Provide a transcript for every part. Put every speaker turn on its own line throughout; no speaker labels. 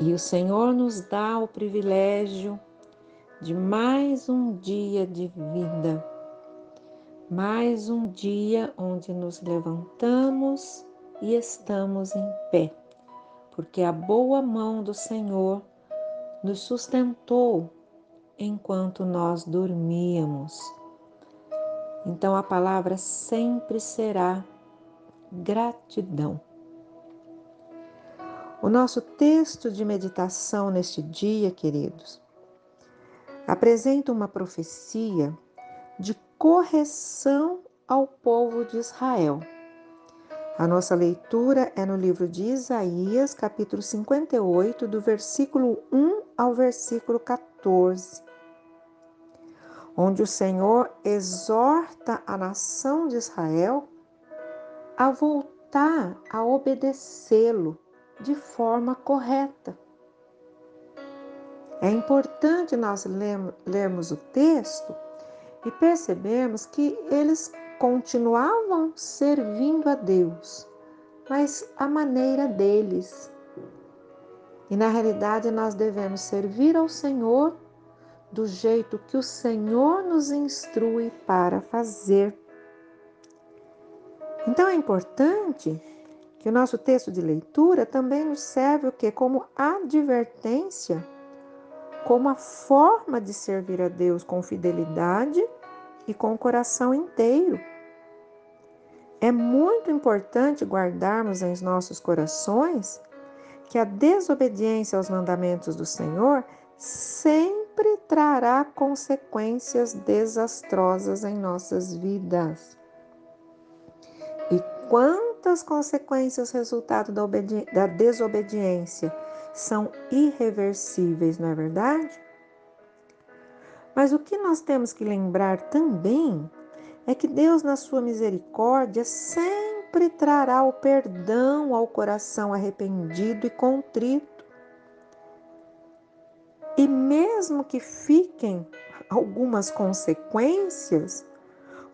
E o Senhor nos dá o privilégio de mais um dia de vida, mais um dia onde nos levantamos e estamos em pé, porque a boa mão do Senhor nos sustentou enquanto nós dormíamos. Então a palavra sempre será gratidão. O nosso texto de meditação neste dia, queridos, apresenta uma profecia de correção ao povo de Israel. A nossa leitura é no livro de Isaías, capítulo 58, do versículo 1 ao versículo 14, onde o Senhor exorta a nação de Israel a voltar a obedecê-lo de forma correta. É importante nós lermos o texto e percebermos que eles continuavam servindo a Deus, mas à maneira deles. E na realidade nós devemos servir ao Senhor do jeito que o Senhor nos instrui para fazer. Então é importante que o nosso texto de leitura também nos serve o quê? Como advertência, como a forma de servir a Deus com fidelidade e com o coração inteiro. É muito importante guardarmos em nossos corações que a desobediência aos mandamentos do Senhor sempre trará consequências desastrosas em nossas vidas. E quantas consequências resultado da desobediência são irreversíveis, não é verdade? Mas o que nós temos que lembrar também é que Deus, na sua misericórdia, sempre trará o perdão ao coração arrependido e contrito. E mesmo que fiquem algumas consequências,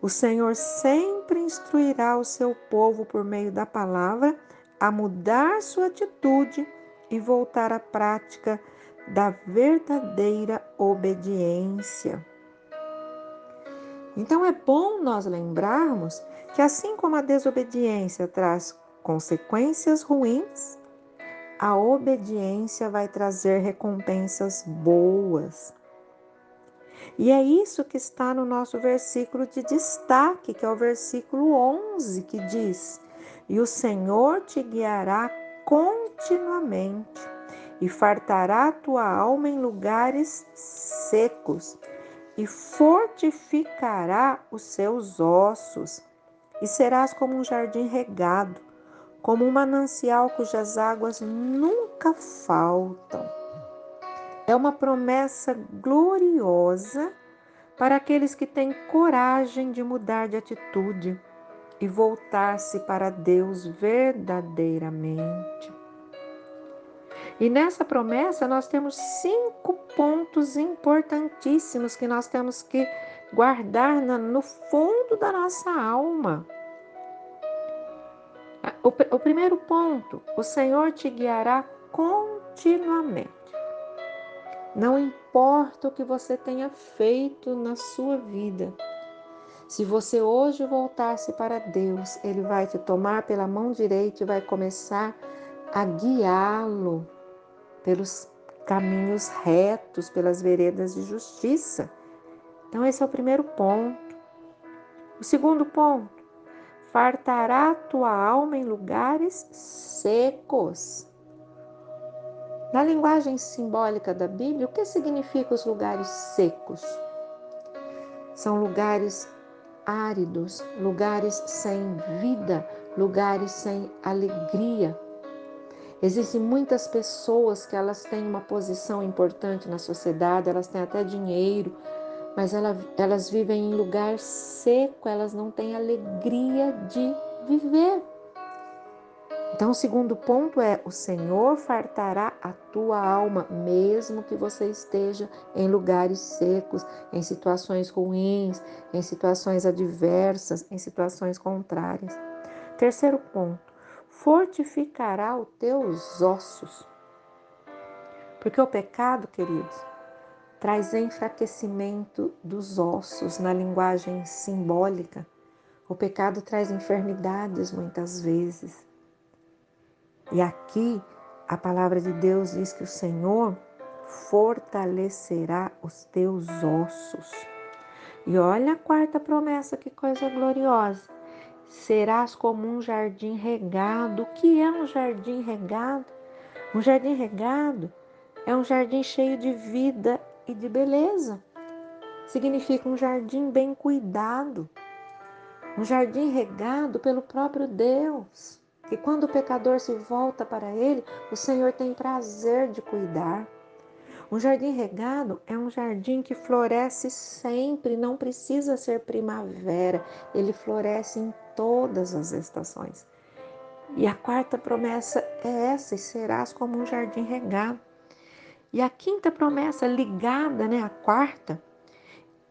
o Senhor sempre instruirá o seu povo por meio da palavra a mudar sua atitude e voltar à prática da verdadeira obediência. Então é bom nós lembrarmos que assim como a desobediência traz consequências ruins, a obediência vai trazer recompensas boas. E é isso que está no nosso versículo de destaque, que é o versículo 11, que diz: "E o Senhor te guiará continuamente, e fartará a tua alma em lugares secos, e fortificará os seus ossos, e serás como um jardim regado, como um manancial cujas águas nunca faltam." É uma promessa gloriosa para aqueles que têm coragem de mudar de atitude e voltar-se para Deus verdadeiramente. E nessa promessa nós temos 5 pontos importantíssimos que nós temos que guardar no fundo da nossa alma. O primeiro ponto: o Senhor te guiará continuamente. Não importa o que você tenha feito na sua vida, se você hoje voltar-se para Deus, Ele vai te tomar pela mão direita e vai começar a guiá-lo pelos caminhos retos, pelas veredas de justiça. Então esse é o primeiro ponto. O segundo ponto: fartará tua alma em lugares secos. Na linguagem simbólica da Bíblia, o que significa os lugares secos? São lugares áridos, lugares sem vida, lugares sem alegria. Existem muitas pessoas que elas têm uma posição importante na sociedade, elas têm até dinheiro, mas elas vivem em lugar seco, elas não têm alegria de viver. Então, o segundo ponto é: o Senhor fartará a tua alma, mesmo que você esteja em lugares secos, em situações ruins, em situações adversas, em situações contrárias. Terceiro ponto: fortificará os teus ossos. Porque o pecado, queridos, traz enfraquecimento dos ossos na linguagem simbólica. O pecado traz enfermidades muitas vezes. E aqui a palavra de Deus diz que o Senhor fortalecerá os teus ossos. E olha a quarta promessa, que coisa gloriosa. Serás como um jardim regado. O que é um jardim regado? Um jardim regado é um jardim cheio de vida e de beleza. Significa um jardim bem cuidado. Um jardim regado pelo próprio Deus. Que quando o pecador se volta para ele, o Senhor tem prazer de cuidar. Um jardim regado é um jardim que floresce sempre, não precisa ser primavera, ele floresce em todas as estações. E a quarta promessa é essa: e serás como um jardim regado. E a quinta promessa ligada, à quarta: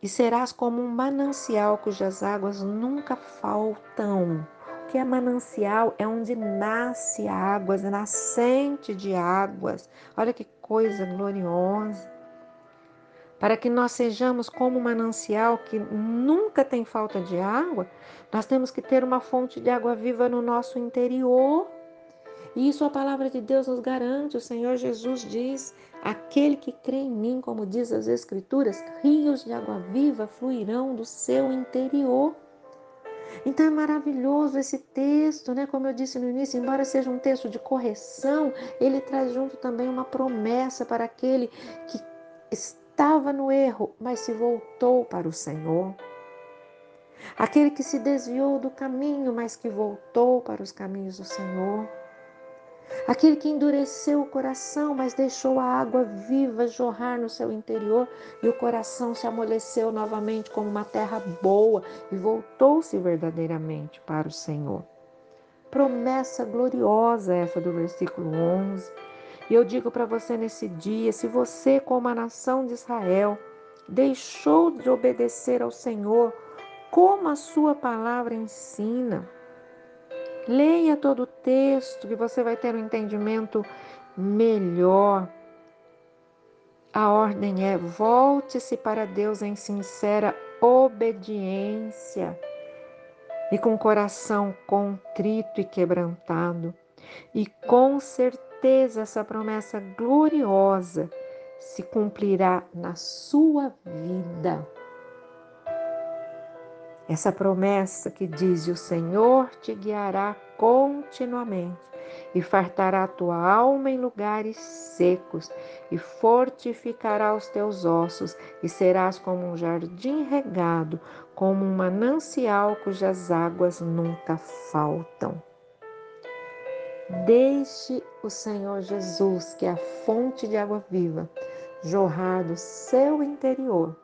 e serás como um manancial cujas águas nunca faltam. O que é manancial? É onde nasce águas, é nascente de águas. Olha que coisa gloriosa. Para que nós sejamos como um manancial que nunca tem falta de água, nós temos que ter uma fonte de água viva no nosso interior. E isso a palavra de Deus nos garante. O Senhor Jesus diz: aquele que crê em mim, como diz as Escrituras, rios de água viva fluirão do seu interior. Então é maravilhoso esse texto, Como eu disse no início, embora seja um texto de correção, ele traz junto também uma promessa para aquele que estava no erro, mas se voltou para o Senhor. Aquele que se desviou do caminho, mas que voltou para os caminhos do Senhor. Aquele que endureceu o coração, mas deixou a água viva jorrar no seu interior e o coração se amoleceu novamente como uma terra boa e voltou-se verdadeiramente para o Senhor. Promessa gloriosa essa do versículo 11. E eu digo para você nesse dia: se você, como a nação de Israel, deixou de obedecer ao Senhor, como a sua palavra ensina, leia todo o texto que você vai ter um entendimento melhor. A ordem é: volte-se para Deus em sincera obediência e com coração contrito e quebrantado. E com certeza essa promessa gloriosa se cumprirá na sua vida. Essa promessa que diz: o Senhor te guiará continuamente e fartará a tua alma em lugares secos e fortificará os teus ossos e serás como um jardim regado, como um manancial cujas águas nunca faltam. Deixe o Senhor Jesus, que é a fonte de água viva, jorrar do seu interior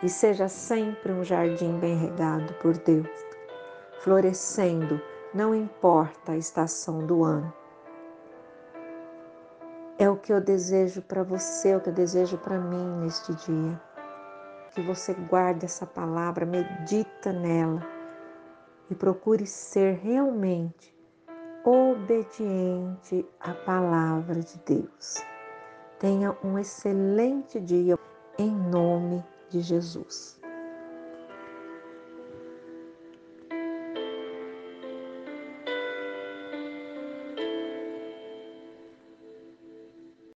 e seja sempre um jardim bem regado por Deus, florescendo, não importa a estação do ano. É o que eu desejo para você, é o que eu desejo para mim neste dia. Que você guarde essa palavra, medita nela e procure ser realmente obediente à palavra de Deus. Tenha um excelente dia em nome de Jesus.